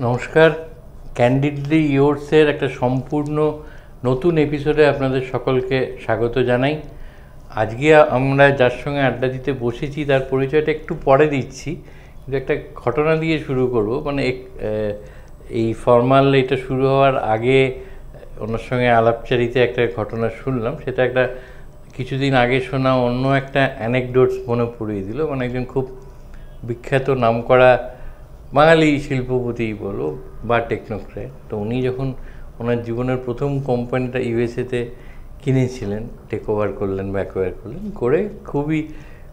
নমস্কার, ক্যান্ডিডলি ইয়োরসের একটা সম্পূর্ণ নতুন এপিসোডে আপনাদের সকলকে স্বাগত জানাই। আজকে আমরা যার সঙ্গে আড্ডা দিতে বসেছি তার পরিচয়টা একটু পরে দিচ্ছি, কিন্তু একটা ঘটনা দিয়ে শুরু করব। মানে এই ফর্মাল এটা শুরু হওয়ার আগে ওনার সঙ্গে আলাপচারিতে একটা ঘটনা শুনলাম, সেটা একটা কিছুদিন আগে শোনা অন্য একটা অ্যানেকডোটস মনে পড়িয়ে দিল। মানে একজন খুব বিখ্যাত নামকরা বাঙালি শিল্পপতিই বলো বা টেকনোক্র্যাট, তো উনি যখন ওনার জীবনের প্রথম কোম্পানিটা ইউএসএতে কিনেছিলেন, টেক ওভার করলেন বা অ্যাকোয়ার করলেন, করে খুবই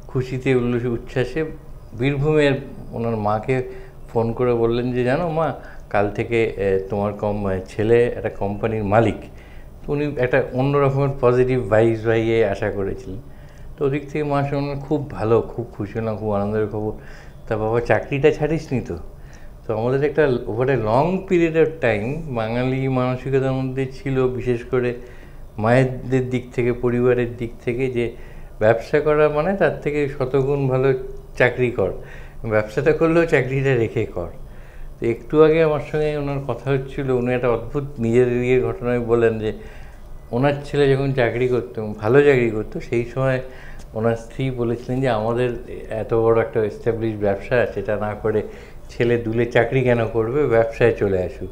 খুশিতে উচ্ছ্বাসে বীরভূমের ওনার মাকে ফোন করে বললেন যে জানো মা, কাল থেকে তোমার ছেলে একটা কোম্পানির মালিক। তো উনি একটা অন্য রকমের পজিটিভ ভাইবস ভাইয়ে আশা করেছিলেন। তো ওদিক থেকে মা শুনলেন খুব ভালো, খুব খুশি হলাম, খুব আনন্দের খবর। তা বাবা, চাকরিটা ছাড়িস নি তো? তো আমাদের একটা over a long period of time Bangali মানসিকতার মধ্যে ছিল, বিশেষ করে মায়েদের দিক থেকে, পরিবারের দিক থেকে, যে ব্যবসা করা মানে তার থেকে শতগুণ ভালো চাকরি কর, ব্যবসাটা করলেও চাকরিটা রেখে কর। তো একটু আগে আমার সঙ্গে ওনার কথা হচ্ছিল, উনি একটা অদ্ভুত নিজের ঘটনায় বলেন যে ওনার ছেলে যখন চাকরি করতো, ভালো চাকরি করতো, সেই সময় ওনার স্ত্রী বলেছিলেন যে আমাদের এত বড় একটা এস্টাবলিশ ব্যবসা, সেটা না করে ছেলে দুলে চাকরি কেন করবে, ব্যবসায় চলে আসুক।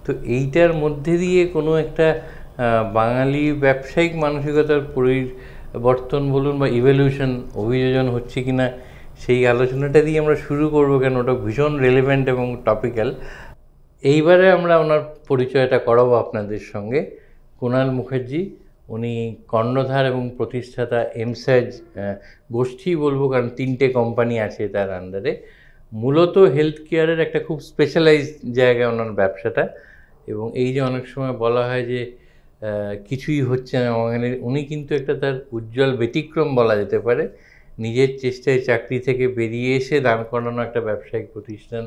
তো এইটার মধ্যে দিয়ে কোনো একটা বাঙালি ব্যবসায়িক মানসিকতার পরিবর্তন বলুন বা ইভলিউশন, অভিযোজন হচ্ছে কি না, সেই আলোচনাটা দিয়ে আমরা শুরু করব, কেন ওটা ভীষণ রেলেভেন্ট এবং টপিক্যাল। এইবারে আমরা ওনার পরিচয়টা করাবো আপনাদের সঙ্গে। কুণাল মুখার্জি, উনি কর্ণধার এবং প্রতিষ্ঠাতা এমসার্জ গোষ্ঠী বলবো, কারণ 3টে কোম্পানি আছে তার আন্ডারে। মূলত হেলথ কেয়ারের একটা খুব স্পেশালাইজড জায়গায় ওনার ব্যবসাটা। এবং এই যে অনেক সময় বলা হয় যে কিছুই হচ্ছে না বাঙালির, উনি কিন্তু একটা তার উজ্জ্বল ব্যতিক্রম বলা যেতে পারে। নিজের চেষ্টায় চাকরি থেকে বেরিয়ে এসে দাঁড় করানো একটা ব্যবসায়িক প্রতিষ্ঠান,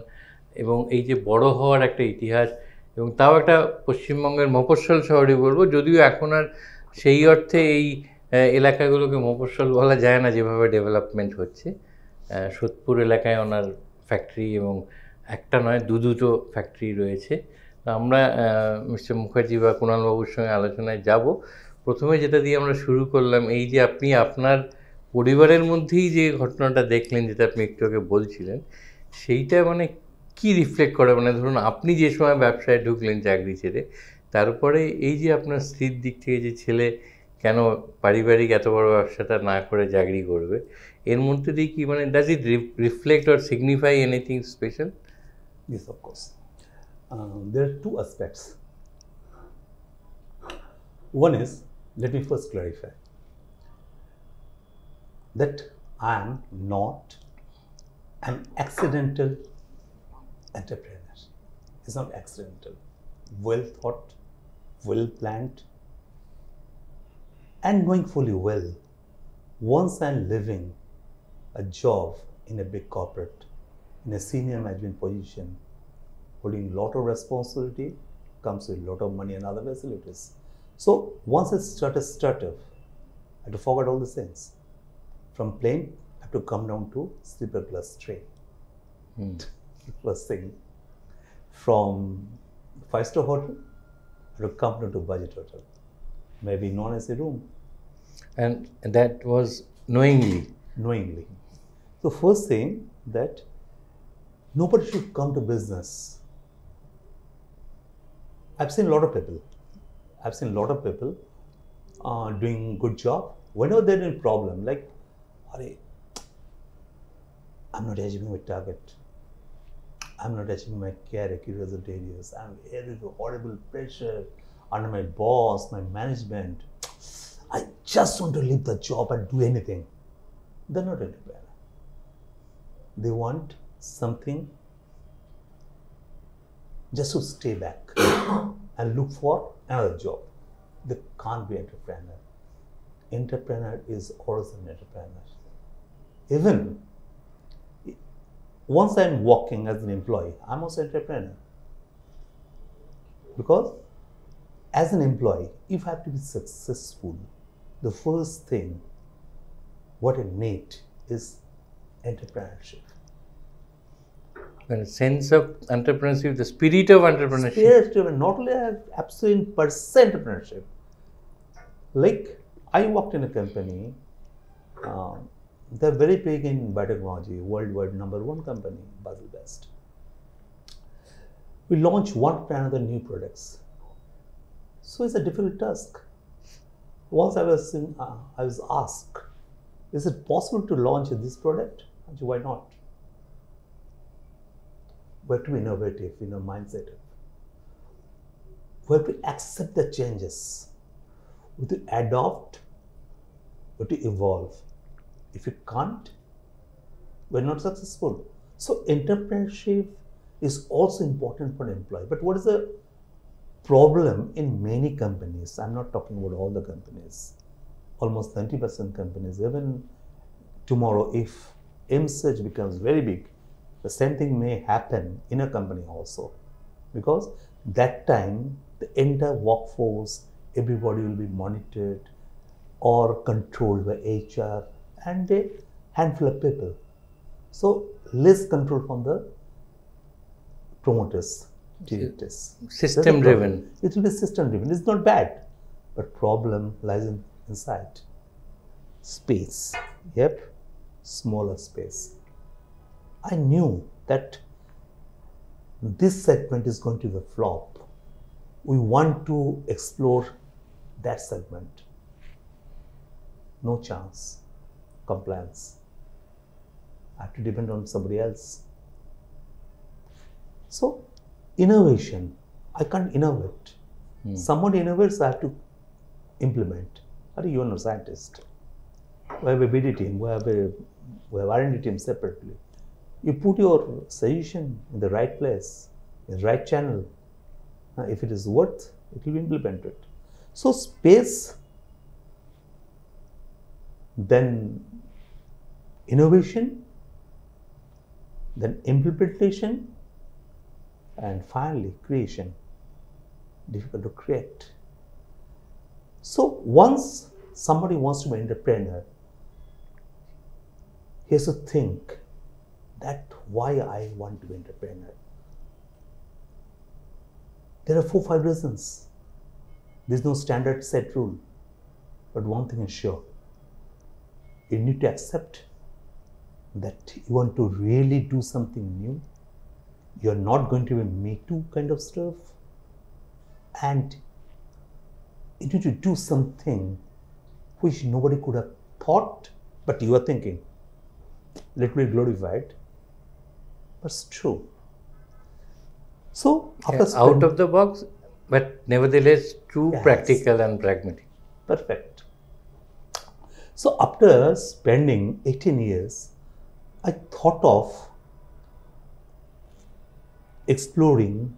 এবং এই যে বড় হওয়ার একটা ইতিহাস, এবং তাও একটা পশ্চিমবঙ্গের মফস্বল শহরই বলবো, যদিও এখন আর সেই অর্থে এই এলাকাগুলোকে মফস্বল বলা যায় না যেভাবে ডেভেলপমেন্ট হচ্ছে। সোদপুর এলাকায় ওনার ফ্যাক্টরি, এবং একটা নয় দুটো ফ্যাক্টরি রয়েছে। তো আমরা মিস্টার মুখার্জি বা কুণালবাবুর সঙ্গে আলোচনায় যাব। প্রথমে যেটা দিয়ে আমরা শুরু করলাম, এই যে আপনি আপনার পরিবারের মধ্যেই যে ঘটনাটা দেখলেন, যেটা আপনি একটু আগে বলছিলেন, সেইটা মানে কি রিফ্লেক্ট করে? মানে ধরুন আপনি যে সময় ব্যবসায় ঢুকলেন চাকরি ছেড়ে, তারপরে এই যে আপনার স্ত্রীর দিক থেকে যে ছেলে কেন পারিবারিক এত বড় ব্যবসাটা না করে চাকরি করবে, এর মধ্যে দিয়ে কি মানে does it reflect or signify anything special? Yes, of course. There are two aspects. One is, let me first clarify that I am not an accidental entrepreneur. It's not accidental. Well thought, well planned, and knowing fully well, once I'm living a job in a big corporate, in a senior management position, holding a lot of responsibility, comes with a lot of money and other facilities. So once I start a startup, I have to forget all these things. From plane, I have to come down to sleeper class train. First thing. From 5-star hotel, I have to come down to budget hotel, maybe non-AC room. And that was knowingly? Knowingly. So first thing, that nobody should come to business. I've seen a lot of people doing good job. Whenever they're in problem, like, I'm not achieving my target, I'm not achieving my care result areas, I'm having horrible pressure under my boss, my management, I just want to leave the job and do anything. They're not entrepreneur. They want something just to stay back and look for another job. They can't be entrepreneur. Entrepreneur is always an entrepreneur. Even once I'm working as an employee, I'm also an entrepreneur. Because as an employee, if I have to be successful, the first thing what I need is entrepreneurship. When a sense of entrepreneurship, the spirit of entrepreneurship. Spirit driven, not only absolute per se entrepreneurship. Like I worked in a company, they're very big in biotechnology, worldwide #1 company, Basel Best. We launch one after another new products. So it's a difficult task. Once I was asked, is it possible to launch this product? I said, why not? We have to be innovative in our mindset. We have to accept the changes. We have to adopt. We have to evolve. If you can't, we're not successful. So entrepreneurship is also important for an employee. But what is the problem in many companies? I'm not talking about all the companies. Almost 90% companies, even tomorrow, if Emsurg becomes very big, the same thing may happen in a company also. Because that time, the entire workforce, everybody will be monitored or controlled by HR and a handful of people. So less control from the promoters, directors. System driven. It will be system driven. It's not bad, but problem lies inside. Space. Yep, smaller space. I knew that this segment is going to be a flop. We want to explore that segment. No chance. Compliance. I have to depend on somebody else. So, innovation. I can't innovate. Somebody innovates, I have to implement. You are not a scientist. We have a BD team, we have R&D team separately. You put your solution in the right place, in the right channel. If it is worth, it will be implemented. So space, then innovation, then implementation, and finally creation. Difficult to create. So once somebody wants to be an entrepreneur, he has to think that why I want to be an entrepreneur. There are 4 or 5 reasons. There's no standard set rule. But one thing is sure. You need to accept that you want to really do something new. You're not going to be me too kind of stuff. And you need to do something which nobody could have thought, but you are thinking. Let me glorify it. But it's true. So, after out of the box, but nevertheless true, yes, practical and pragmatic. Perfect. So, after spending 18 years, I thought of exploring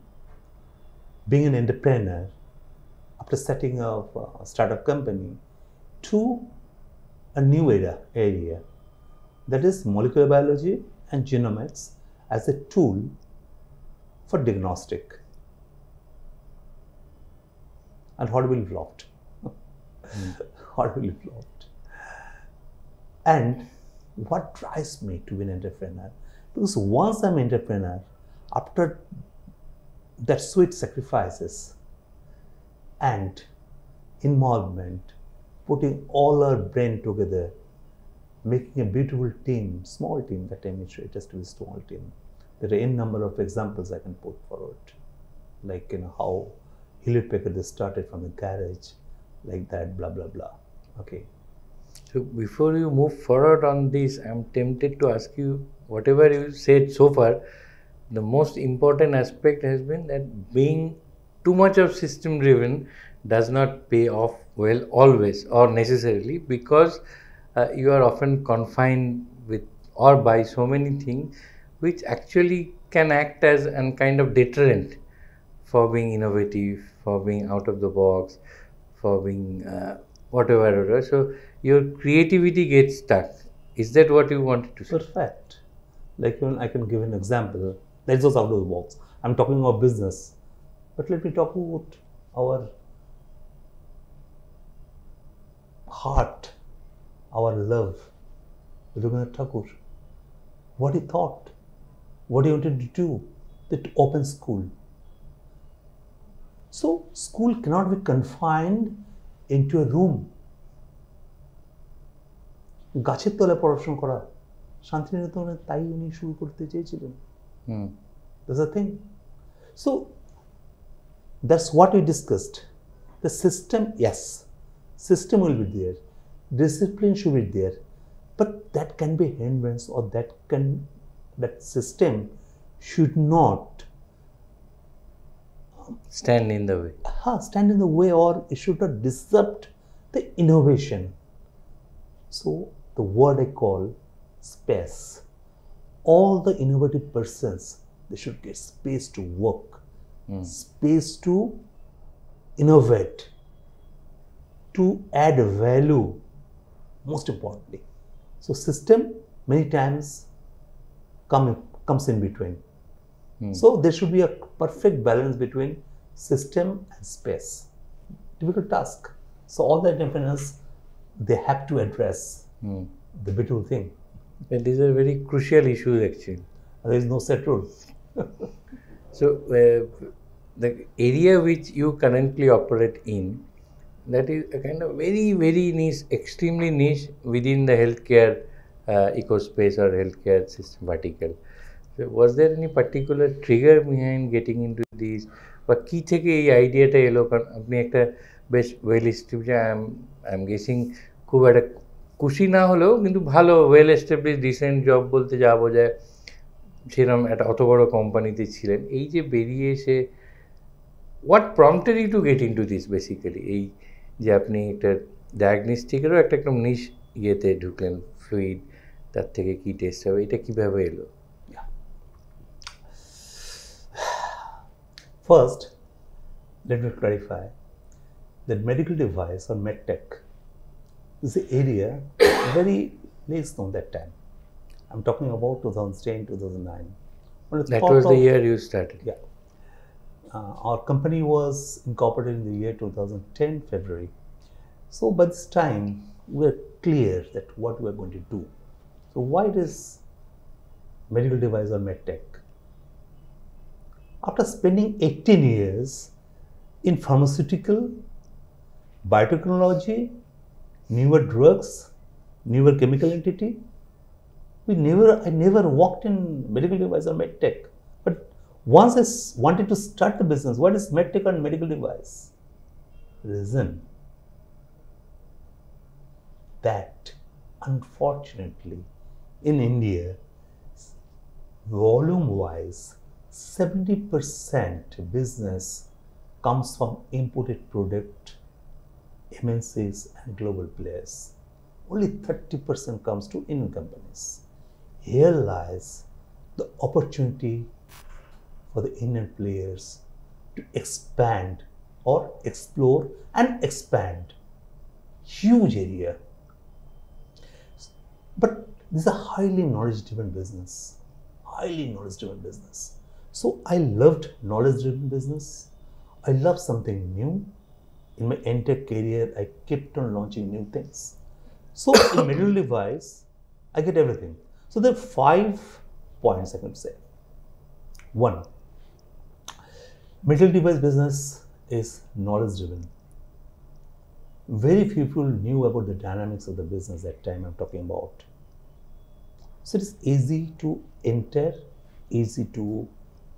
being an entrepreneur after setting up a startup company to a new area, that is molecular biology and genomics as a tool for diagnostic. And horribly flopped. Horribly flopped. And what drives me to be an entrepreneur? Because once I'm an entrepreneur, after that sweet sacrifices and involvement, putting all our brain together, making a beautiful team, small team, that time it has to be a small team. There are n number of examples I can put forward, like how Hewlett Packard they started from a garage, like that, blah blah blah. Okay. So before you move forward on this, I'm tempted to ask you, whatever you said so far, the most important aspect has been that being too much of system driven does not pay off well always or necessarily, because you are often confined with or by so many things which actually can act as a kind of deterrent for being innovative, for being out of the box, for being whatever. So your creativity gets stuck. Is that what you wanted to say? Perfect. Like I can give an example. Let's just out of the box. I'm talking about business, but let me talk about our heart, our love. Rabindranath Tagore. What he thought, What he wanted to do? That to open school. So school cannot be confined into a room. গাছের তলায় পড়াশোনা করা শান্তিনিকেতনে তাই উনি শুরু করতে চেয়েছিলেন। That's the thing. So that's what we discussed. The system, yes, system will be there, discipline should be there, but that can be hindrance, or that system should not stand in the way. Stand in the way, or it should not disrupt the innovation. So the word I call space. All the innovative persons, they should get space to work, space to innovate, to add value, most importantly. So system many times comes in between. So there should be a perfect balance between system and space. Difficult task. So all the entrepreneurs, they have to address the beautiful thing. And these are very crucial issues actually. There is no set rule. So the area which you currently operate in, that is a kind of very, very niche, extremely niche within the healthcare ecospace or healthcare system vertical. So was there any particular trigger behind getting into these? বা কী থেকে এই আইডিয়াটা এলো? কারণ আপনি একটা বেশ well establish, I am guessing খুব একটা খুশি না হলেও কিন্তু ভালো ওয়েল এস্টাবলিশ রিসেন্ট জব বলতে যা বোঝায় সেরকম একটা অত বড় কোম্পানিতে ছিলেন, এই যে বেরিয়ে এসে what prompted you to get into this basically, এই যে আপনি একটা ডায়াগনস্টিকেরও একটা একদম নিশ ইয়েতে ঢুকলেন, ফ্লুইড, তার থেকে কী টেস্ট হবে, এটা কীভাবে এলো? First, let me clarify that medical device or medtech is an area very less known that time. I'm talking about 2010, 2009. That was the year you started. Yeah. Our company was incorporated in the year 2010, February. So by this time, we were clear that what we are going to do. So why it is medical device or medtech? After spending 18 years in pharmaceutical, biotechnology, newer drugs, newer chemical entity, I never walked in medical device or medtech. But once I wanted to start the business, what is medtech and medical device? Reason that unfortunately in India, volume-wise, 70% business comes from imported product, MNCs and global players. Only 30% comes to Indian companies. Here lies the opportunity for the Indian players to expand or explore and expand. Huge area. But this is a highly knowledge-driven business. Highly knowledge-driven business. So I loved knowledge-driven business. I love something new. In my entire career, I kept on launching new things. So in medical device, I get everything. So there are 5 points I can say. 1, medical device business is knowledge-driven. Very few people knew about the dynamics of the business that time I'm talking about. So it is easy to enter, easy to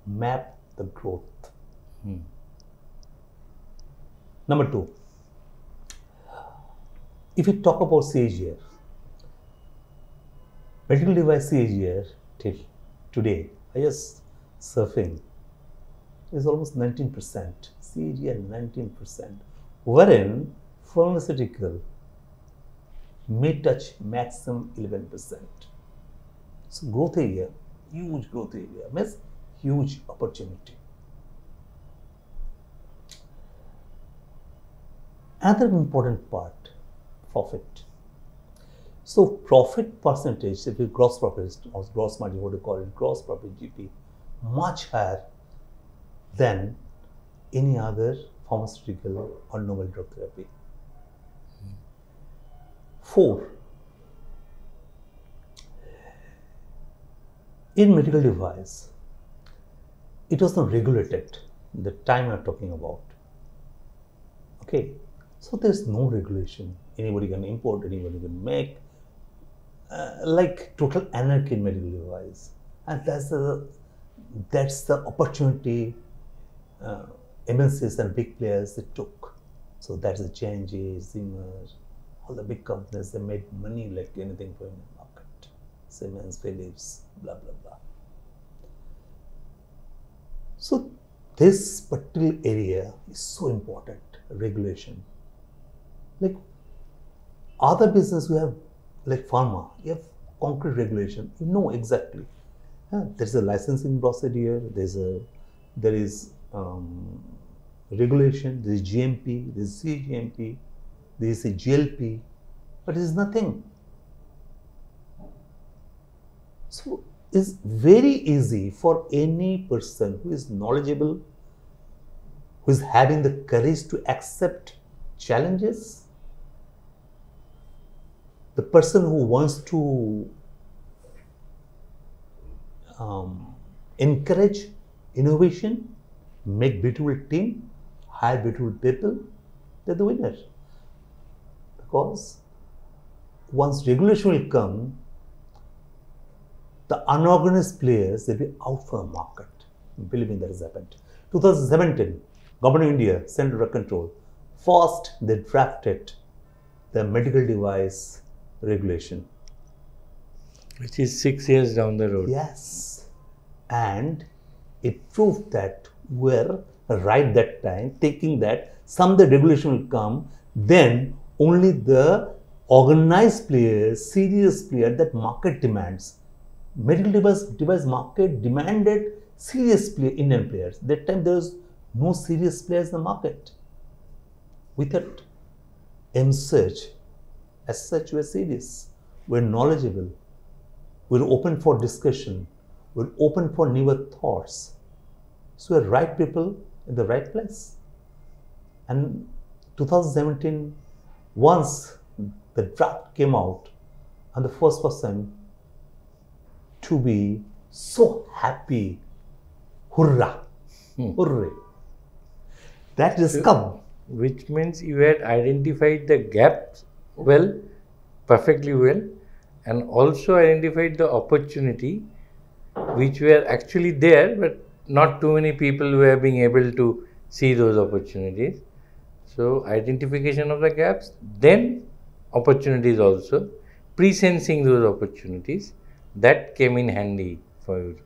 map the growth. Number 2, if you talk about CAGR, medical device CAGR till today, I just surfing, is almost 19%. CAGR 19%, wherein pharmaceutical may touch maximum 11%. So growth area, huge growth area, means huge opportunity. Another important part, profit. So profit percentage, if you gross profit or gross margin, what do you call it, gross profit GP, much higher than any other pharmaceutical or novel drug therapy. 4, In medical device, it was not regulated the time I'm talking about. Okay, so there's no regulation. Anybody can import, anybody can make, like total anarchy in medical device, and that's the opportunity MNCs and big players they took. So that's the J&J, Zimmer, all the big companies, they made money like anything for in the market. Siemens, Philips, blah blah blah. So this particular area is so important, regulation. Like other business we have, like pharma, you have concrete regulation, you know exactly. There's a licensing procedure, there is regulation, there is GMP, there is CGMP, there is a GLP, but it is nothing. So it's very easy for any person who is knowledgeable, who is having the courage to accept challenges, the person who wants to encourage innovation, make beautiful team, hire beautiful people, they're the winner. Because once regulation will come, the unorganized players will be out from the market. Believe me, that has happened. 2017, Government of India, Central Drug Control, first they drafted the medical device regulation. Which is 6 years down the road. Yes. And it proved that we're right that time, thinking that someday regulation will come, then only the organized players, serious players that market demands. Medical device market demanded serious Indian players. That time there was no serious players in the market. We thought Emsurg, as such, we're serious, we're knowledgeable, we're open for discussion, we're open for newer thoughts. So we're right people in the right place. And 2017, once the draft came out, I'm the first person to be so happy. Hurrah! Hooray! That has come. Which means you had identified the gaps well, perfectly well, and also identified the opportunity which were actually there, but not too many people were being able to see those opportunities. So identification of the gaps, then opportunities also, pre-sensing those opportunities, that came in handy for you.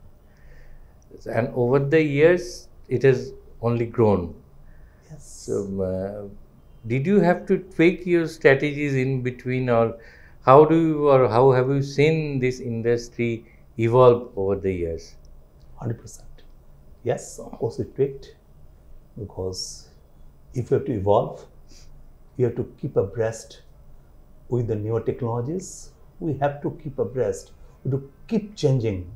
And over the years, it has only grown. Yes. So, did you have to tweak your strategies in between, or how have you seen this industry evolve over the years? 100%. Yes, of course it tweaked, because if you have to evolve, you have to keep abreast with the newer technologies. We have to keep abreast. We have to keep changing.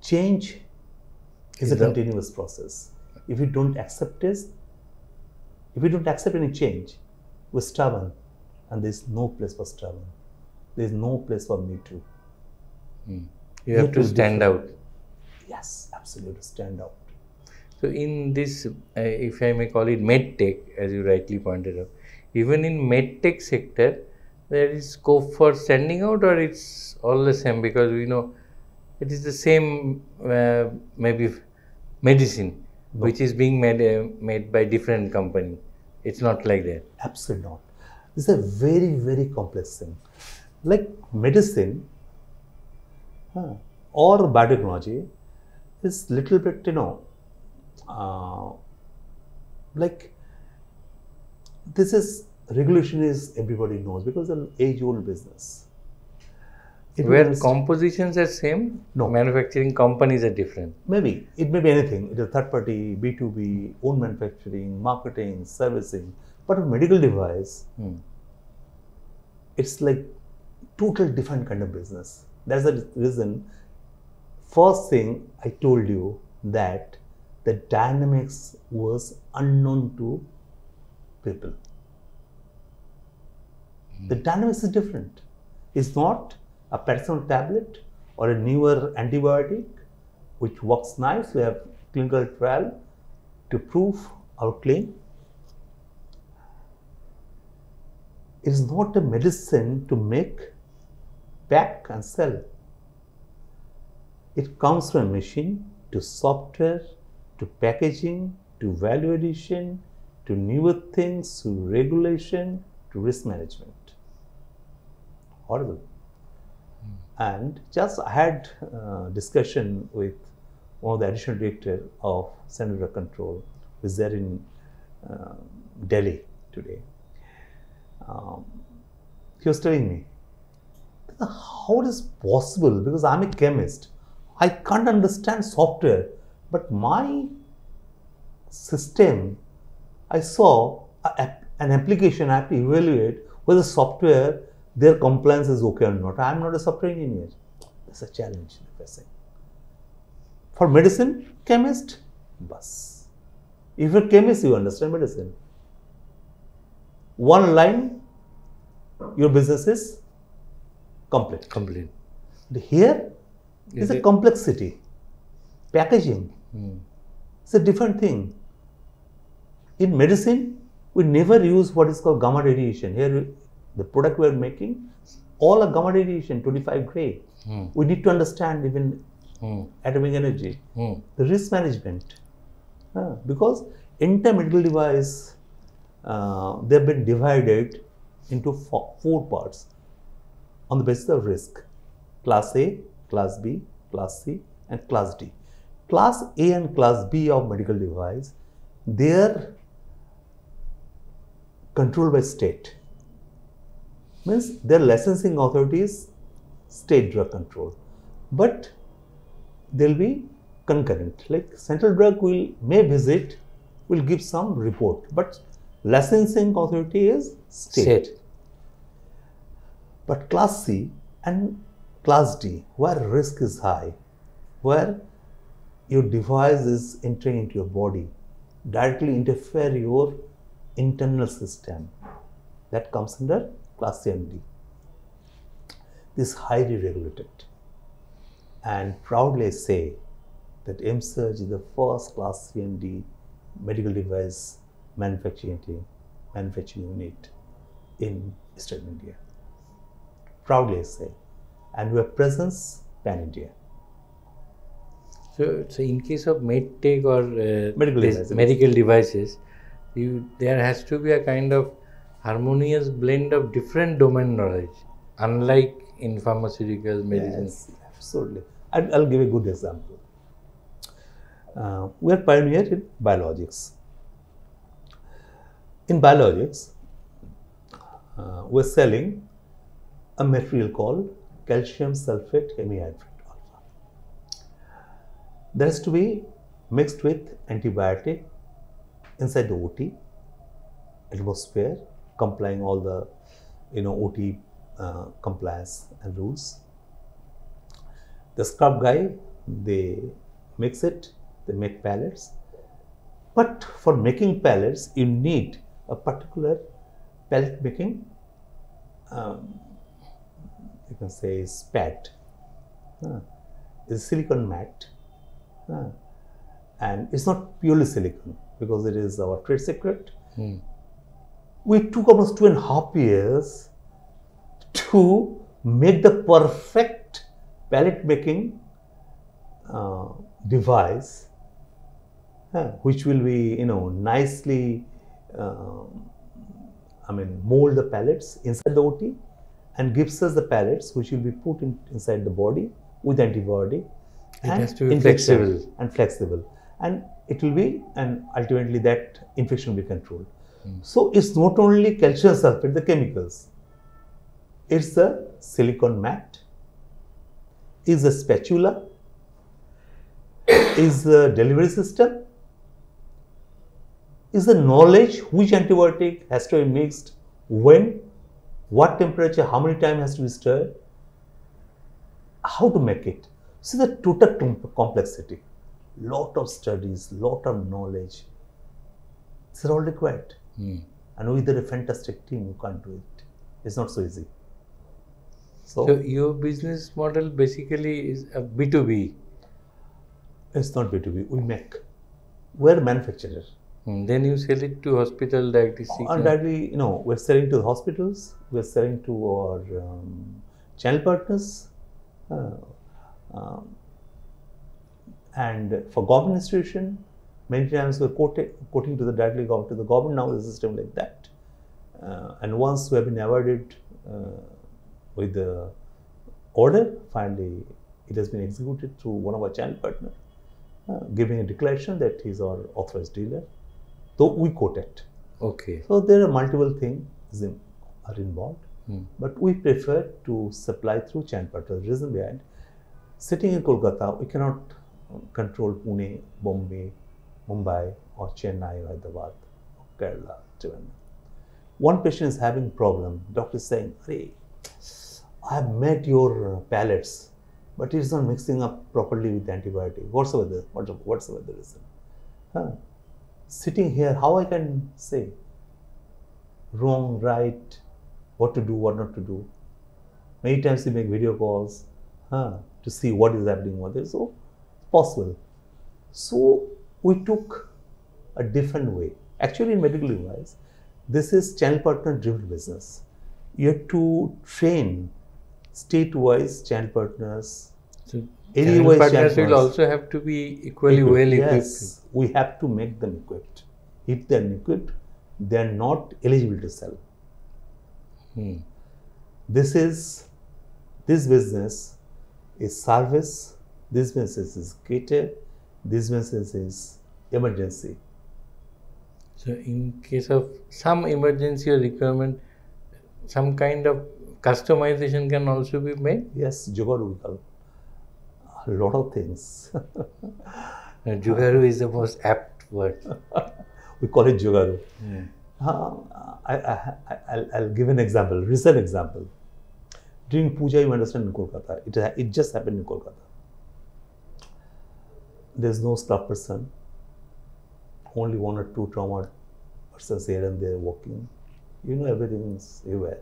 Change is a continuous process. If you don't accept this, if you don't accept any change, we're stubborn, and there's no place for stubborn. There's no place for me too. You have to stand out. Yes, absolutely, stand out. So in this, if I may call it medtech, as you rightly pointed out, even in medtech sector, there is scope for standing out, or it's all the same, because we know it is the same maybe medicine, which is being made by different company. It's not like that. Absolutely not. This is a very, very complex thing. Like medicine or biotechnology is little bit, like this is regulation is everybody knows, because it's an age-old business. Where compositions are same, no, manufacturing companies are different. Maybe it may be anything. It is third party, B2B, own manufacturing, marketing, servicing. But with medical device, it's like total different kind of business. That's the reason. First thing I told you that the dynamics was unknown to people. The dynamics is different. It's not a personal tablet or a newer antibiotic which works nice. We have clinical trial to prove our claim. It is not a medicine to make, pack and sell. It comes from a machine to software, to packaging, to value addition, to newer things, to regulation, to risk management. Horrible. And just I had a discussion with one of the additional director of Central Drug Control, who is there in Delhi today. He was telling me, how it is possible, because I'm a chemist, I can't understand software, but my system, I saw an application, I have to evaluate whether software, their compliance is okay or not. I'm not a software engineer. That's a challenge they're facing. For medicine, chemist, bus. If you're a chemist, you understand medicine. One line, your business is complete. Complete. Here is a complexity. Packaging. It's a different thing. In medicine, we never use what is called gamma radiation. Here, the product we are making, all are gamma radiation, 25 gray. We need to understand even atomic energy. The risk management. Because entire medical device, they have been divided into four parts on the basis of risk. Class A, Class B, Class C and Class D. Class A and Class B of medical device, they are controlled by state. Means their licensing authorities, state drug control. But they will be concurrent. Like central drug may visit, will give some report, but licensing authority is state. But Class C and Class D, where risk is high, where your device is entering into your body, directly interfere your internal system, that comes under Class C and D. This is highly regulated. And proudly I say that Emsurg is the first Class C and D medical device manufacturing unit in Eastern India. Proudly I say. And we have presence pan-India. So in case of medtech or medical devices, there has to be a kind of harmonious blend of different domain knowledge, unlike in pharmaceuticals, medicine. Yes, absolutely. I'll give a good example. We are pioneers in biologics. In biologics, we're selling a material called calcium sulfate hemihydride alpha. That has to be mixed with antibiotic inside the OT, atmosphere, complying all the OT compliance and rules. The scrub guy, they mix it, they make pellets. But for making pellets, you need a particular pellet making, you can say spat. It's silicon mat. And it's not purely silicon because it is our trade secret. We took almost 2.5 years to make the perfect pellet making device, which will be, nicely, mold the pellets inside the OT and gives us the pellets which will be put inside the body with antibiotic. It has to be flexible. And it will be, and ultimately that infection will be controlled. So it's not only calcium sulfate, the chemicals. It's the silicon mat, is the spatula, is the delivery system, is the knowledge which antibiotic has to be mixed, when, what temperature, how many times has to be stirred, how to make it. See the total complexity, lot of studies, lot of knowledge. These are all required. And with a fantastic team, you can't do it. It's not so easy. So your business model basically is a B2B. It's not B2B. We make. We're a manufacturer. Then you sell it to hospital diagnostics. And directly, we're selling to hospitals. We're selling to our channel partners. And for government institution, many times we're quoting to the directly to the government. Now the system like that. And once we have been awarded with the order, finally it has been executed through one of our channel partners, giving a declaration that he's our authorized dealer. Though we quote it. Okay. So there are multiple things are involved, but we prefer to supply through channel partners. The reason behind, sitting in Kolkata, we cannot control Pune, Bombay, Mumbai, or Chennai, or Hyderabad, or Kerala, Trivandrum. One patient is having problem. Doctor is saying, "Hey, I have met your pellets, but it's not mixing up properly with antibiotic. Whatsoever the reason." Sitting here, how I can say wrong, right, what to do, what not to do. Many times we make video calls to see what is happening over there. So possible. So we took a different way. Actually, in medical device, this is channel partner driven business. You have to train state-wise channel partners. So channel partners will also have to be equally well equipped. Yes, we have to make them equipped. If they are equipped, they are not eligible to sell. This business is service. This business is cater. This business is emergency. So in case of some emergency or requirement, some kind of customization can also be made? Yes, Jugaru we call a lot of things. Jugaru is the most apt word. We call it Jugaru. I'll give an example, recent example. During Puja, you understand, in Kolkata, it just happened in Kolkata. There's no staff person, only one or two trauma persons here and there working. Everything is everywhere.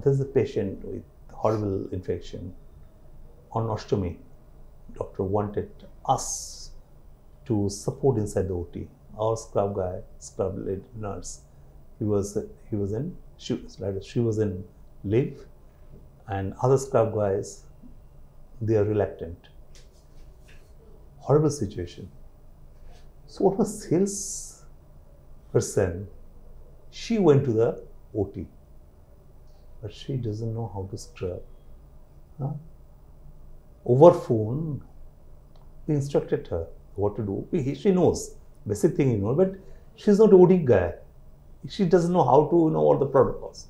There's a patient with horrible infection. On Ashtami, doctor wanted us to support inside the OT. Our scrub lady nurse, she was in leave, and other scrub guys, they are reluctant. Horrible situation. So what was sales person? She went to the OT, but she doesn't know how to scrub. Over phone, we instructed her what to do. She knows basic thing, but she's not OT guy. She doesn't know how to all the protocols.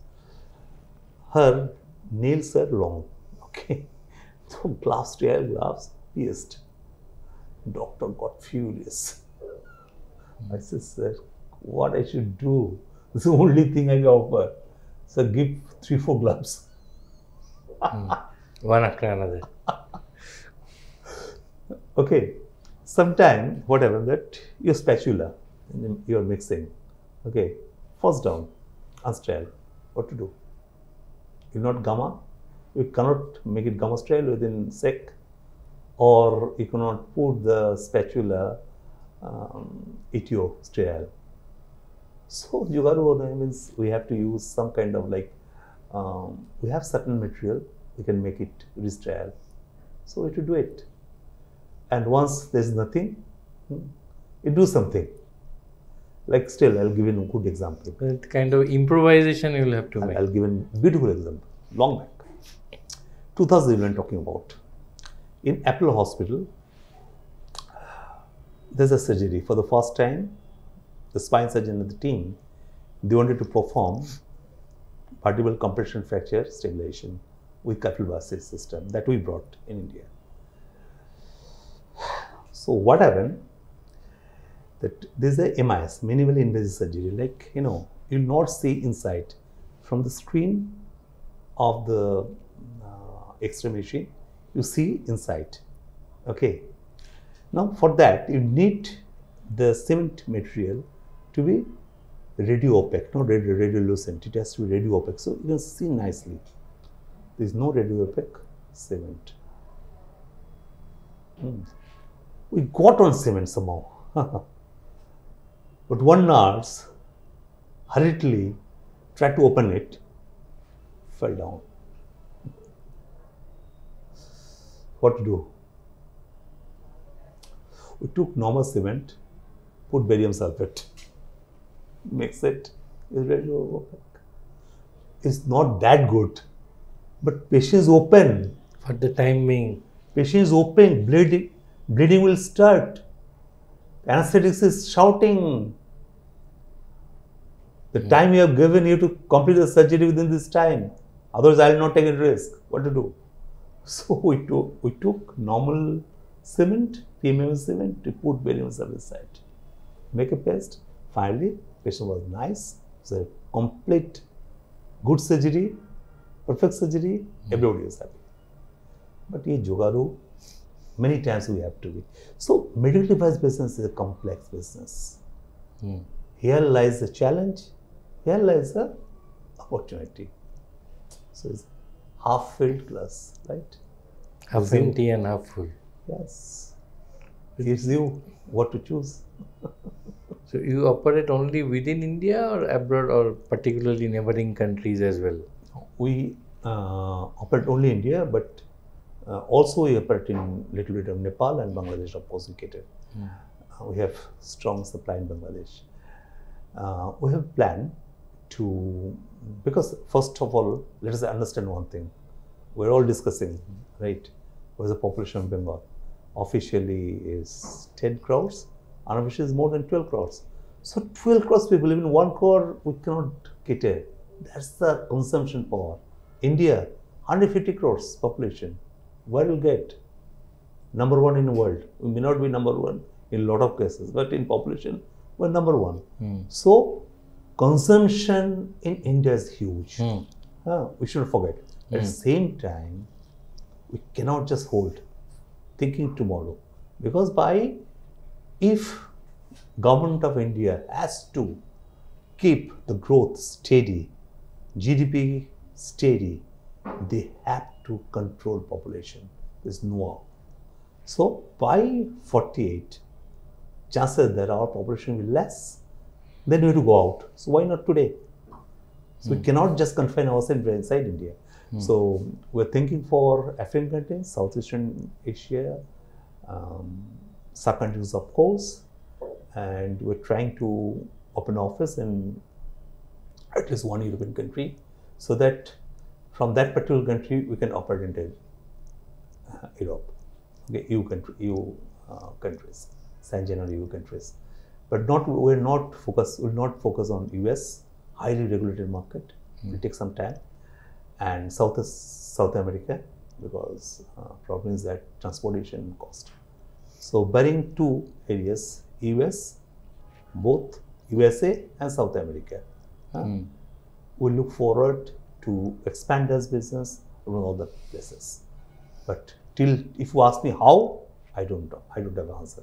Her nails are long. Okay, so gloves, pierced. Doctor got furious. I said, "Sir, what I should do? This is the only thing I can offer. So give 3-4 gloves." One after another. Okay, sometime whatever that your spatula, you're mixing. Okay, first down, unsterile. What to do? You're not gamma. You cannot make it gamma sterile within sec, or you cannot put the spatula ETO sterile. So Jugaru means we have to use some kind of we have certain material, we can make it re-sterile. So we have to do it. And once there's nothing, you do something. Still, I'll give you a good example. That kind of improvisation you will have to make. I'll give a beautiful example. Long back, 2000 I'm talking about. In Apollo Hospital, there's a surgery. For the first time, the spine surgeon and the team, they wanted to perform vertebral compression fracture stabilization with Kapilvasis system that we brought in India. So what happened? That this is a MIS, minimally invasive surgery. You'll not see inside from the screen of the X-ray machine. You see inside. Okay. Now for that you need the cement material to be radio opaque, not radiolucent. It has to be radio opaque, so you can see nicely. There is no radiopaque cement. We got on cement somehow. But one nurse hurriedly tried to open it, fell down. What to do? We took normal cement, put barium sulfate, mix it with radiopaque. It's not that good, but patient is open. For the time being. Patient is open, bleeding will start. Anesthetics is shouting. The time you have given, you to complete the surgery within this time. Otherwise, I will not take a risk. What to do? So we took normal cement, PMM cement, we put barium sulfate, make a paste. Finally, patient was nice. It's a complete, good surgery, perfect surgery. Everybody was happy. But in Jogaru, many times we have to be. So medical device business is a complex business. Here lies the challenge. Here lies the opportunity. So it's half filled glass, right? Half empty and half full. Yes. It gives you what to choose. So you operate only within India or abroad, or particularly neighboring countries as well? We operate only India, but also we operate in little bit of Nepal and Bangladesh, of course, we cater. We have strong supply in Bangladesh. We have planned to, because first of all, let us understand one thing. We're all discussing, right? What is the population of Bengal? Officially is 10 crores, unofficially is more than 12 crores. So 12 crores people, even 1 crore we cannot cater. That's the consumption power. India, 150 crores population. Where will get? Number one in the world. We may not be number one in a lot of cases, but in population, we're number one. So consumption in India is huge. We shouldn't forget. At the same time, we cannot just hold thinking tomorrow, because if government of India has to keep the growth steady, GDP steady, they have to control population. There's no out. So by 48, chances that our population will be less, then we have to go out. So why not today? So we cannot just confine ourselves inside India. So we're thinking for African countries, Southeastern Asia, sub-countries of course, and we're trying to open office in at least one European country, so that from that particular country we can operate into Europe, okay, EU countries, Schengen or EU countries, but will not focus on US, highly regulated market. It will take some time, and South America, because problem is that transportation cost. So barring two areas, US, both USA and South America, we look forward to expand this business in all the places. But if you ask me how, I don't know. I don't have an answer.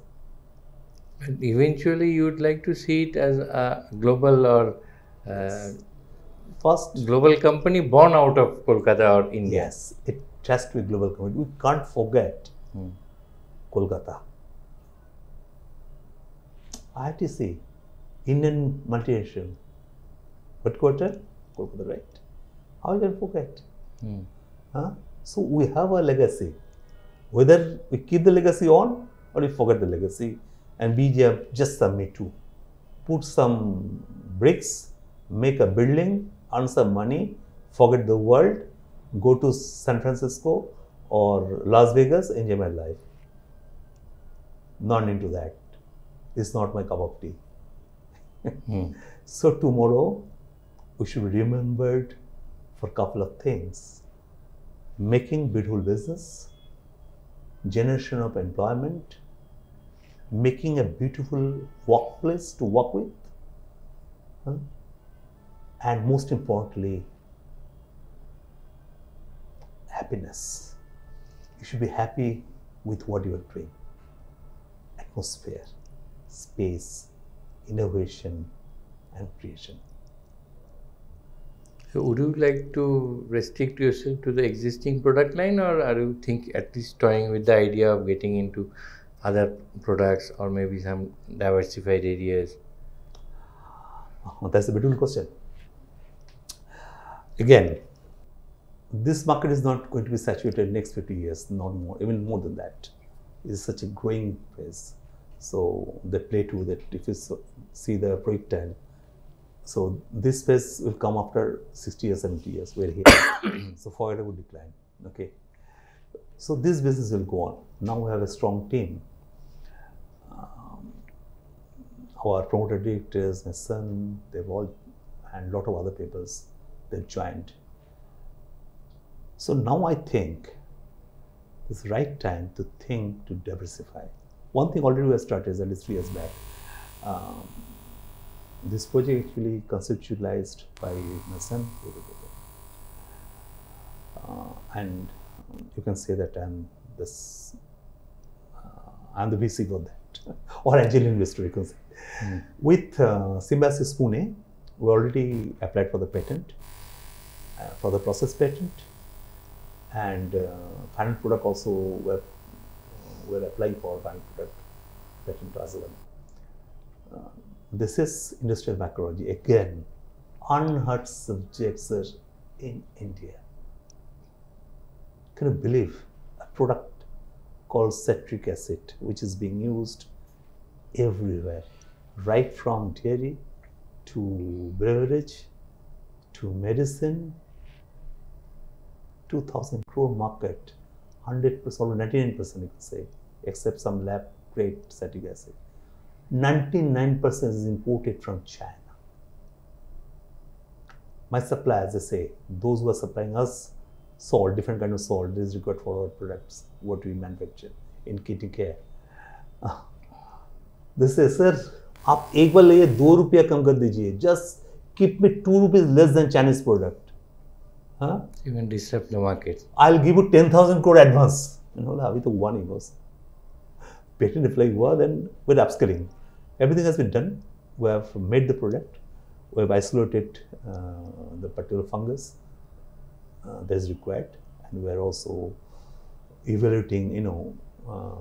And eventually you would like to see it as a global or first global company born out of Kolkata or India. Yes, it has to be global company. We can't forget Kolkata. ITC, Indian multinational. Headquarter, Kolkata, right? How you can forget? So we have a legacy. Whether we keep the legacy on or we forget the legacy and be just some me too. Put some bricks, make a building, earn some money, forget the world, go to San Francisco or Las Vegas, enjoy my life. Not into that. It's not my cup of tea. So tomorrow we should be remembered for a couple of things. Making beautiful business, generation of employment, making a beautiful workplace to work with, and most importantly, happiness. You should be happy with what you are doing. Atmosphere, space, innovation, and creation. So would you like to restrict yourself to the existing product line, or are you think at least toying with the idea of getting into other products or maybe some diversified areas? That's a beautiful question. Again, this market is not going to be saturated in the next 50 years, not more, even more than that. It's such a growing phase. So they play to that. If you see the projectile, so this phase will come after 60 years, 70 years. We're here. So forever would decline. Okay. So this business will go on. Now we have a strong team. Our promoter directors, my son, they've all, and a lot of other people, they've joined. So now I think it's the right time to think to diversify. One thing already we have started, at least 3 years back. This project actually conceptualized by my son, and you can say that I'm the VC for that, or angel investor, you can say. With Symbiosis Pune, we already applied for the patent, for the process patent, and final product also we're applying for final product patent as well. This is industrial microbiology, again, unheard subjects in India. Can you believe a product called citric acid, which is being used everywhere, right from dairy to beverage to medicine, 2,000 crore market, 100% or 99% you can say, except some lab grade citric acid. 99% is imported from China. My suppliers, they say, those who are supplying us salt, different kind of salt, this is required for our products, what we manufacture in kidney care. They say, sir, आप एक बार ले 2 रुपया कम कर दीजिए, just keep me 2 rupees less than Chinese product. Huh? Even disrupt the market. I'll give you 10,000 crore advance. You know, अभी तो हुआ नहीं बस. Patent apply हुआ, then we're upscaling. Everything has been done. We have made the product. We have isolated the particular fungus that is required, and we are also evaluating,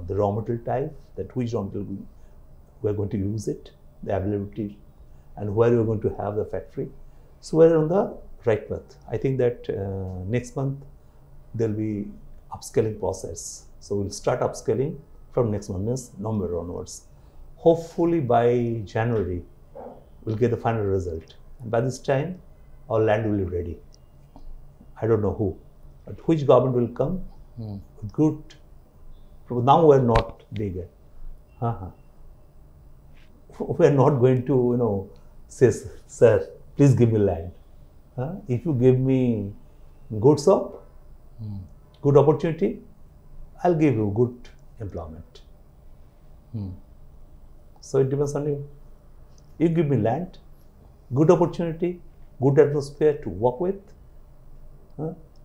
the raw material type, that which raw material we are going to use it, the availability, and where we are going to have the factory. So we're on the right path. I think that next month there will be upscaling process. So we'll start upscaling from next month, means November onwards. Hopefully by January, we'll get the final result. And by this time, our land will be ready. I don't know who, but which government will come with good. Now we're not big. We're not going to, say, sir, please give me land. If you give me good shop, good opportunity, I'll give you good employment. So it depends on you. You give me land, good opportunity, good atmosphere to work with,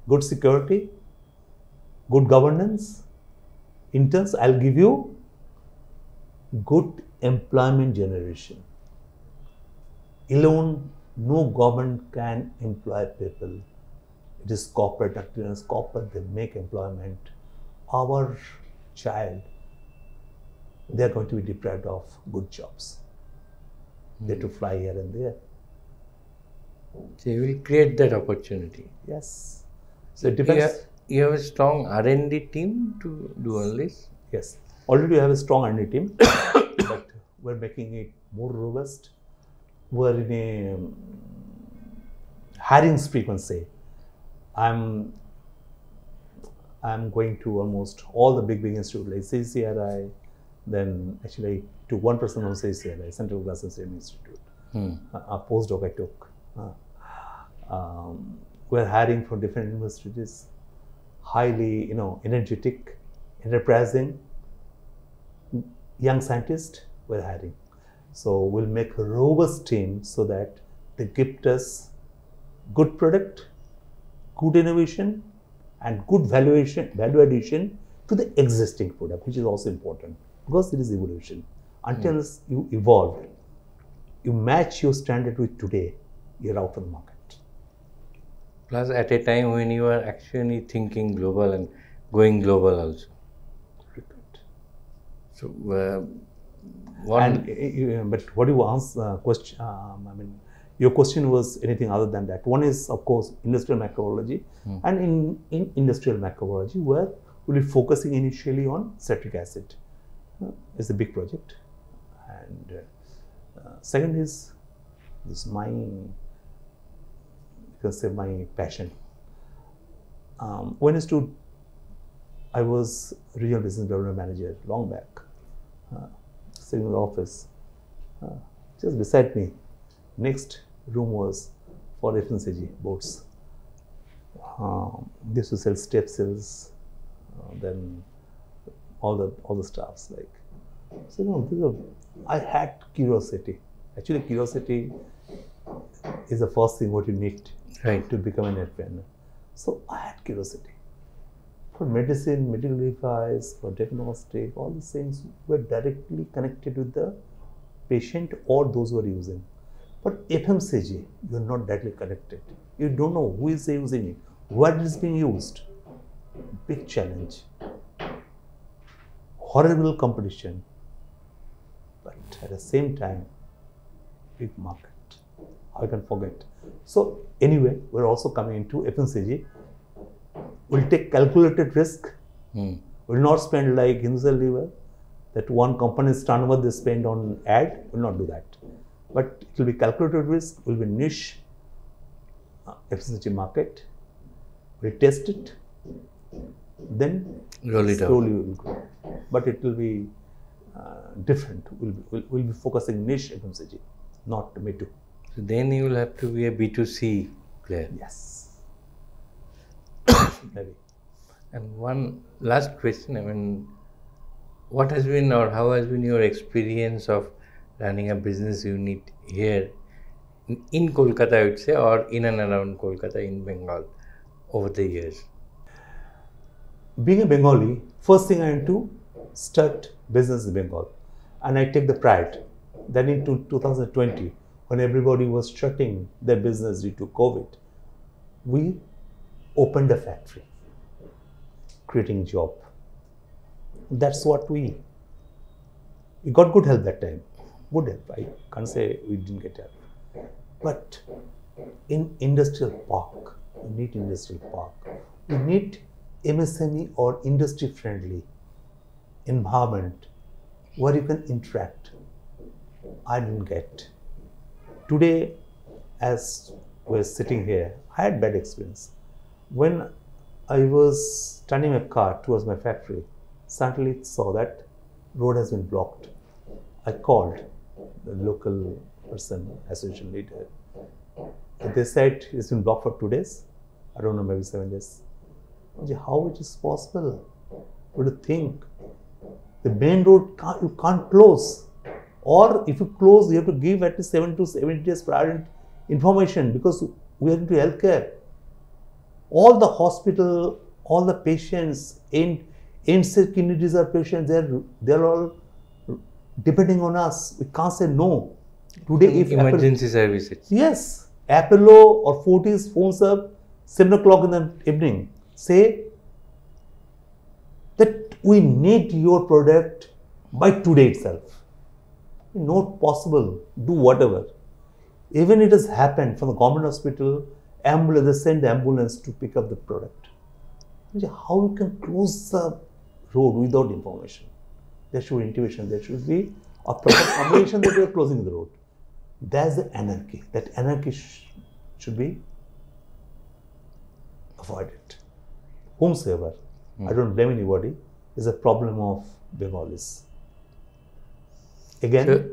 good security, good governance, interns, I'll give you good employment generation. Alone, no government can employ people. It is corporate activities, corporate, they make employment. Our child, they are going to be deprived of good jobs. They have to fly here and there. So you will create that opportunity. Yes. So it depends. You have a strong R&D team to do all this? Yes. Already we have a strong R&D team, but we're making it more robust. We're in a hiring spree, can say. I'm going to almost all the big institutes like CCRI, then actually to one person from CCRI, Central Glass and Steel Institute. A postdoc I took. We're hiring from different universities, highly, energetic, enterprising, young scientists we're hiring. So we'll make a robust team so that they gift us good product, good innovation, and good value addition to the existing product, which is also important because it is evolution. Until you evolve, you match your standard with today, you're out of the market. Plus, at a time when you are actually thinking global and going global also. So, but what you ask question? I mean, your question was anything other than that. One is, of course, industrial microbiology, and in industrial microbiology, where we'll be focusing initially on citric acid. It's a big project, and second is this you can say my passion. When I was regional business development manager long back, sitting in the office. Just beside me, next room was for FMCG boards. This to sell step cells, then all the stuffs like. So I had curiosity. Actually, curiosity is the first thing what you need to become an entrepreneur. So I had curiosity. For medicine, medical device, for diagnostic, all these things were directly connected with the patient or those who are using. But FMCG, you are not directly connected. You don't know who is using it, what is being used. Big challenge. Horrible competition. But at the same time, big market. How can forget? So anyway, we're also coming into FMCG. We'll take calculated risk. We'll not spend like Emsurg Liver, that one company's turnover they spend on ad. We'll not do that. But it will be calculated risk. Will be niche FMCG market. We'll test it. Then slowly we'll grow. But it will be different. We'll be focusing niche FMCG, not me too. So then you will have to be a B2C player. Yes. Maybe. And one last question, I mean, what has been or how has been your experience of running a business unit here in Kolkata, I would say, or in and around Kolkata in Bengal over the years? Being a Bengali, first thing I had to start business in Bengal, and I take the pride. Then in 2020, when everybody was shutting their business due to COVID, we opened a factory, creating job. That's what we got good help that time. Good help. I can't say we didn't get help. But in industrial park, we need industrial park. We need MSME or industry friendly environment where you can interact. I didn't get. Today, as we're sitting here, I had bad experience. When I was turning my car towards my factory, suddenly saw that road has been blocked. I called the local person, association leader. They said it's been blocked for 2 days. I don't know, maybe 7 days. How it is possible? What do you think? The main road you can't close. Or if you close, you have to give at least 7 to 70 days prior information, because we are into healthcare. All the hospital, all the patients, Emsurg kidney disease patients, they're all depending on us. We can't say no. Today, if emergency services. Yes, Apollo or Fortis phones up 7 o'clock in the evening, say that we need your product by today itself. Not possible. Do whatever. Even it has happened from the government hospital. Ambulance, they send the ambulance to pick up the product. How you can close the road without information? There should be intuition. There should be a proper combination that you are closing the road. That's the anarchy. That anarchy should be avoided. Whomsoever, I don't blame anybody. Is a problem of Bengalis. Again, so,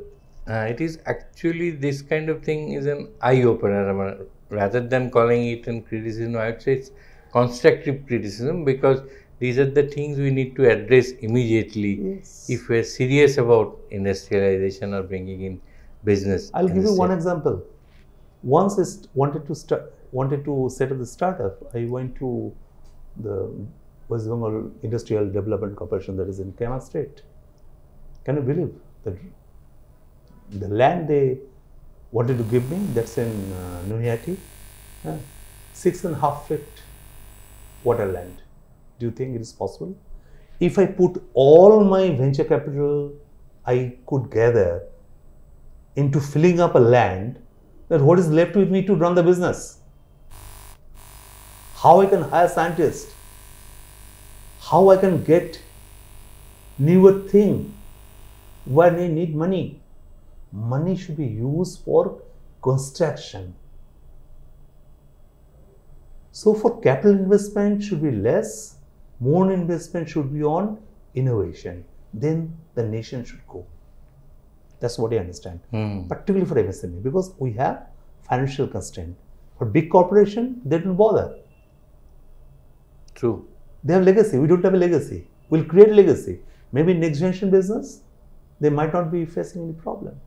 it is actually this kind of thing is an eye opener. Rather than calling it an criticism, I would say it's constructive criticism, because these are the things we need to address immediately if we're serious about industrialization or bringing in business. I'll give you one example. Once I wanted to set up the startup, I went to the West Bengal Industrial Development Corporation that is in Kerala State. Can you believe that the land they wanted to give me, that's in Nuniyati, 6.5 feet water land. Do you think it is possible? If I put all my venture capital I could gather into filling up a land, then what is left with me to run the business? How I can hire scientists? How I can get newer thing where they need money? Money should be used for construction. So for capital investment should be less, more investment should be on innovation. Then the nation should go. That's what I understand. Particularly for MSME, because we have financial constraint. For big corporation, they don't bother. True. They have legacy. We don't have a legacy. We'll create legacy. Maybe next generation business, they might not be facing any problem.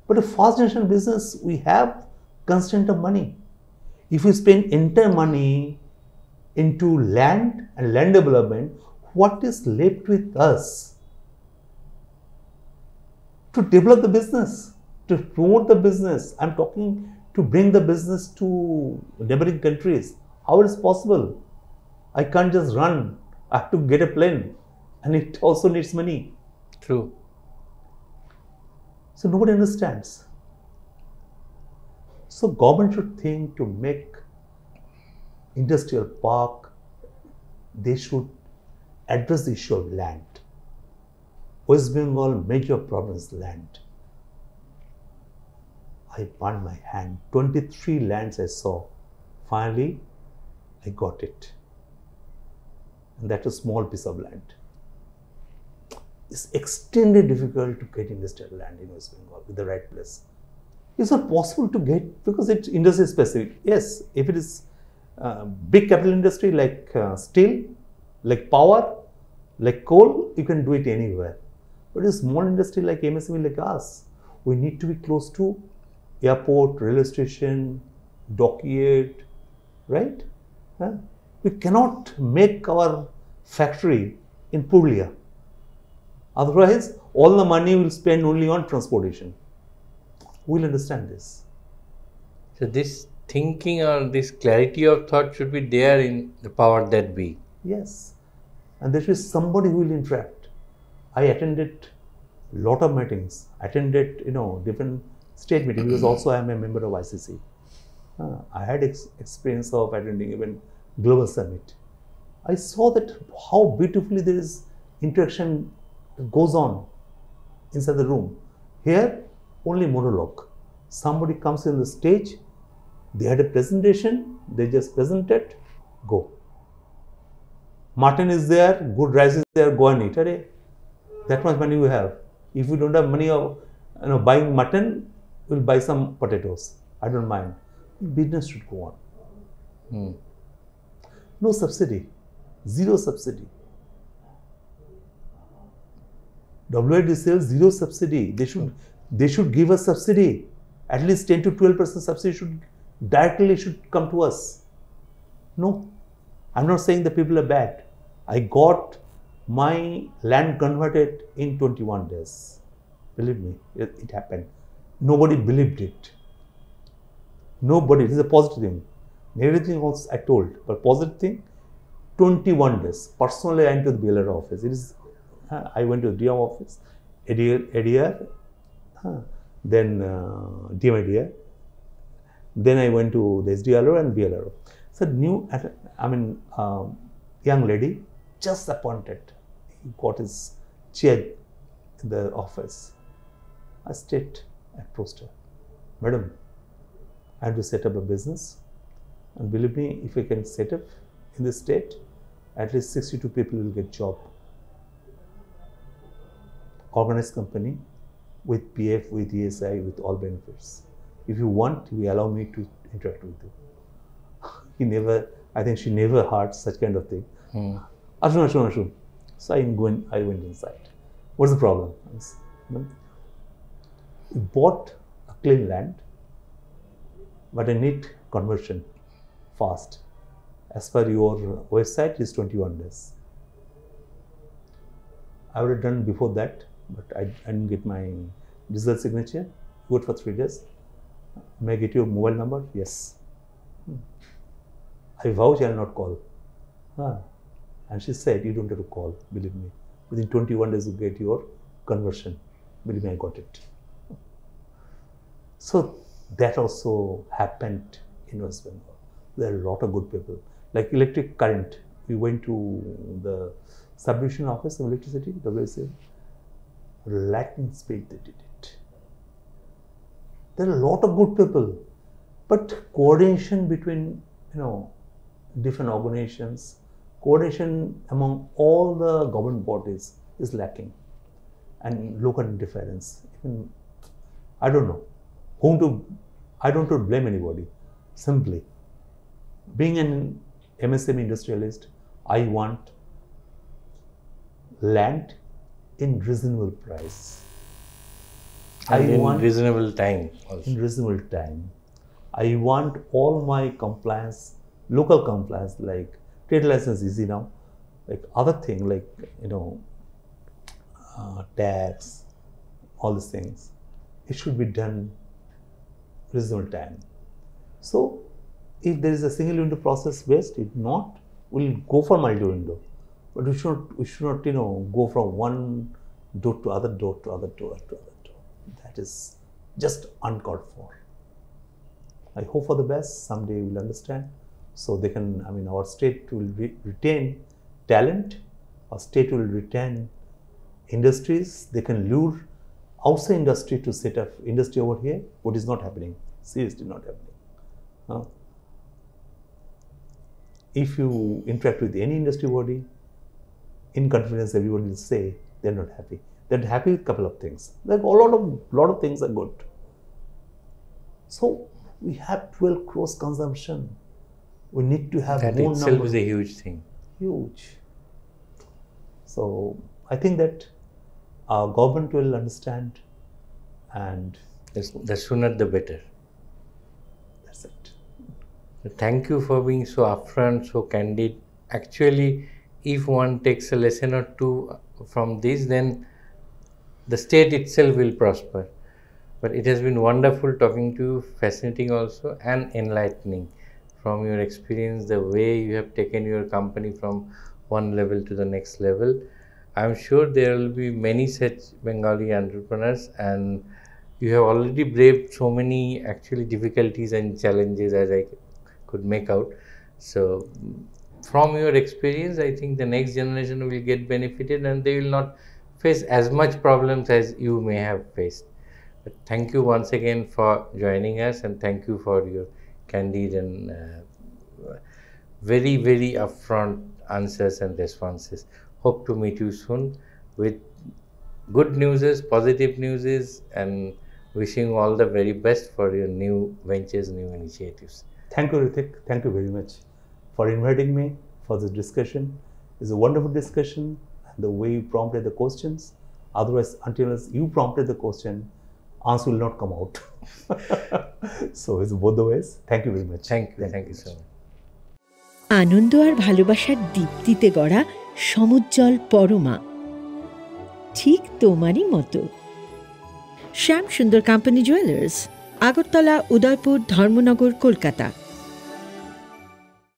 But a fast generation business, we have constraint of money. If we spend entire money into land and land development, what is left with us to develop the business, to promote the business? I'm talking to bring the business to neighboring countries. How it is possible? I can't just run. I have to get a plane, and it also needs money. True. So nobody understands. So government should think to make industrial park. They should address the issue of land. West Bengal major problem is land. I burned my hand. 23 lands I saw. Finally, I got it. And that's a small piece of land. It's extremely difficult to get industrial land in West Bengal with the right place. It's not possible to get because it's industry specific. Yes, if it is big capital industry like steel, like power, like coal, you can do it anywhere. But a small industry like MSME like us, we need to be close to airport, railway station, dockyard, right? We cannot make our factory in Purulia. Otherwise, all the money will spend only on transportation. We'll understand this. So this thinking or this clarity of thought should be there in the power that be. Yes. And there should be somebody who will interact. I attended a lot of meetings, attended, different state meetings because also I am a member of ICC. I had experience of attending even global summit. I saw that how beautifully there is interaction goes on inside the room. Here, only monologue. Somebody comes in the stage, they had a presentation, they just presented, go. Mutton is there, good rice is there, go and eat. That much money we have. If we don't have money of buying mutton, we'll buy some potatoes. I don't mind. Business should go on. No subsidy, zero subsidy. WID sells zero subsidy. They should give us subsidy. At least 10 to 12% subsidy should come to us. No, I'm not saying the people are bad. I got my land converted in 21 days. Believe me, it happened. Nobody believed it. Nobody. It is a positive thing. Everything else I told, but positive thing, 21 days. Personally, I went to the BLR office. I went to the DM office, ADR, then DMIDR. Then I went to the SDLO and BLRO. So young lady, just appointed. He got his chair in the office. I approached her. Madam, I have to set up a business. And believe me, if I can set up in this state, at least 62 people will get job. Organized company with PF, with ESI, with all benefits. If you want, we allow me to interact with you. I think she never heard such kind of thing. Ashun. So I went inside. What's the problem? We bought a clean land, but I need conversion fast. As per your website, it's 21 days. I would have done before that, but I didn't get my digital signature. Good for 3 days. May I get your mobile number? Yes. I vouch I will not call. And she said, you don't have to call, believe me. Within 21 days you get your conversion. Believe me, I got it. So that also happened in West Bengal. There are a lot of good people. Like electric current, we went to the subdivision office of electricity, WSA, lightning speed they did it. There are a lot of good people, but coordination between, different organizations, coordination among all the government bodies is lacking, and local interference. I don't know I don't want to blame anybody. Simply, being an MSME industrialist, I want land in reasonable price. And in reasonable time also. In reasonable time. I want all my compliance, local compliance, like trade license easy now, like other thing like, tax, all these things. It should be done reasonable time. So if there is a single window process based, if not, we'll go for multi-window. But we should not, go from one door to other door to other door to other door. That is just uncalled for. I hope for the best. Someday we'll understand. So they can, our state will retain talent. Our state will retain industries. They can lure outside industry to set up industry over here. What is not happening? Seriously not happening. If you interact with any industry body, in confidence, everyone will say they're not happy. They're happy with a couple of things. Like a lot of things are good. So we have 12 crores consumption. We need to have that more itself is a huge thing. Huge. So I think that our government will understand, and the sooner the better. That's it. Thank you for being so upfront, so candid. Actually, if one takes a lesson or two from this, then the state itself will prosper. But it has been wonderful talking to you, fascinating also, and enlightening from your experience, the way you have taken your company from one level to the next level. I'm sure there will be many such Bengali entrepreneurs, and you have already braved so many actually difficulties and challenges as I could make out. So from your experience, I think the next generation will get benefited and they will not face as much problems as you may have faced. But thank you once again for joining us, and thank you for your candid and very, very upfront answers and responses. Hope to meet you soon with good news, positive news, and wishing you all the very best for your new ventures, new initiatives. Thank you, Ritik. Thank you very much for inviting me for this discussion. It's a wonderful discussion. The way you prompted the questions. Otherwise, until you prompted the question, answer will not come out. So it's both the ways. Thank you very much. Thank you so much. আনন্দ আর ভালোবাসার দীপ্তিতে গড়া সমুজ্জ্বল পরমা, ঠিক তোমারই মতো। শ্যাম সুন্দর company jewellers, Agartala, Udaipur, Dharmanagar, Kolkata.